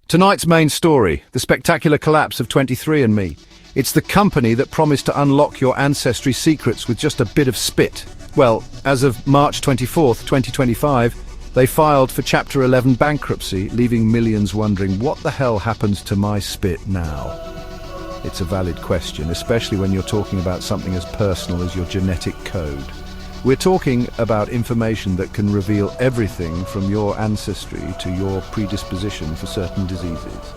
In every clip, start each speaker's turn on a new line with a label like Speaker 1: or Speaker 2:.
Speaker 1: Tonight's main story, the spectacular collapse of 23andMe. It's the company that promised to unlock your ancestry secrets with just a bit of spit. Well, as of March 24th, 2025, they filed for Chapter 11 bankruptcy, leaving millions wondering what the hell happens to my spit now? It's a valid question, especially when you're talking about something as personal as your genetic code. We're talking about information that can reveal everything from your ancestry to your predisposition for certain diseases.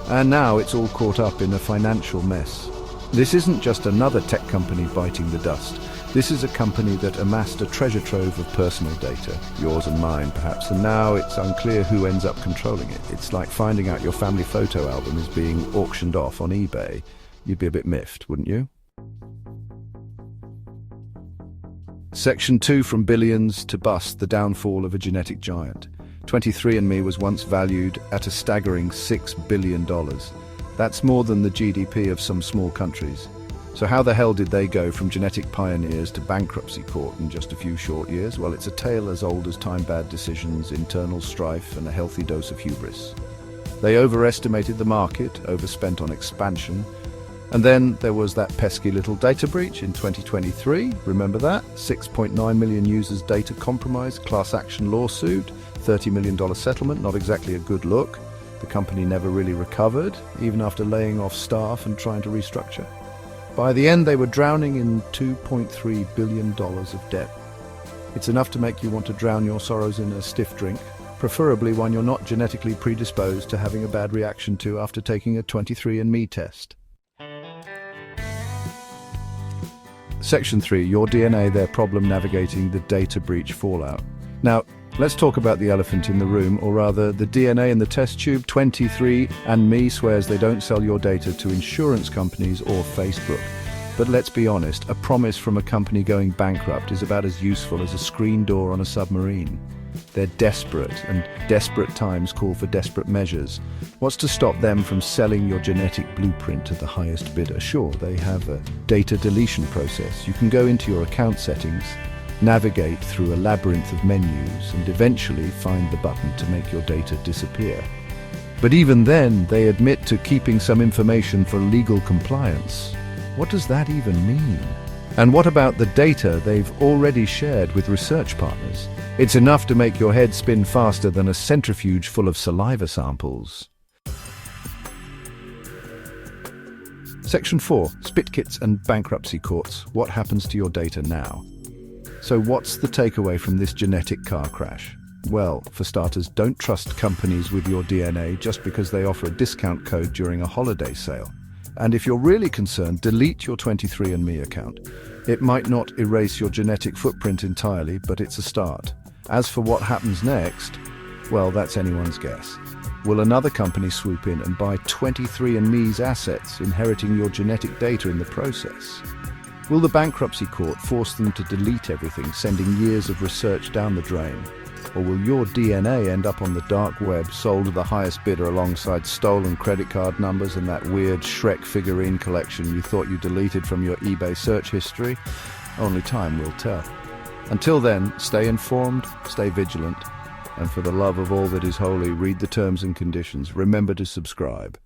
Speaker 1: And now it's all caught up in a financial mess. This isn't just another tech company biting the dust. This is a company that amassed a treasure trove of personal data, yours and mine perhaps, and now it's unclear who ends up controlling it. It's like finding out your family photo album is being auctioned off on eBay. You'd be a bit miffed, wouldn't you? Section 2, from billions to bust, the downfall of a genetic giant. 23andMe was once valued at a staggering $6 billion. That's more than the GDP of some small countries. So how the hell did they go from genetic pioneers to bankruptcy court in just a few short years? Well, it's a tale as old as time, bad decisions, internal strife, and a healthy dose of hubris. They overestimated the market, overspent on expansion, and then there was that pesky little data breach in 2023, remember that? 6.9 million users' data compromised, class action lawsuit, $30 million settlement, not exactly a good look. The company never really recovered, even after laying off staff and trying to restructure. By the end, they were drowning in $2.3 billion of debt. It's enough to make you want to drown your sorrows in a stiff drink, preferably one you're not genetically predisposed to having a bad reaction to after taking a 23andMe test. Section 3, your DNA, their problem navigating the data breach fallout. Now, let's talk about the elephant in the room, or rather, the DNA in the test tube. 23andMe swears they don't sell your data to insurance companies or Facebook. But let's be honest, a promise from a company going bankrupt is about as useful as a screen door on a submarine. They're desperate, and desperate times call for desperate measures. What's to stop them from selling your genetic blueprint to the highest bidder? Sure, they have a data deletion process. You can go into your account settings, navigate through a labyrinth of menus, and eventually find the button to make your data disappear. But even then, they admit to keeping some information for legal compliance. What does that even mean? And what about the data they've already shared with research partners? It's enough to make your head spin faster than a centrifuge full of saliva samples. Section 4, spit kits and bankruptcy courts. What happens to your data now? So what's the takeaway from this genetic car crash? Well, for starters, don't trust companies with your DNA just because they offer a discount code during a holiday sale. And if you're really concerned, delete your 23andMe account. It might not erase your genetic footprint entirely, but it's a start. As for what happens next, well, that's anyone's guess. Will another company swoop in and buy 23andMe's assets, inheriting your genetic data in the process? Will the bankruptcy court force them to delete everything, sending years of research down the drain? Or will your DNA end up on the dark web, sold to the highest bidder alongside stolen credit card numbers and that weird Shrek figurine collection you thought you deleted from your eBay search history? Only time will tell. Until then, stay informed, stay vigilant, and for the love of all that is holy, read the terms and conditions. Remember to subscribe.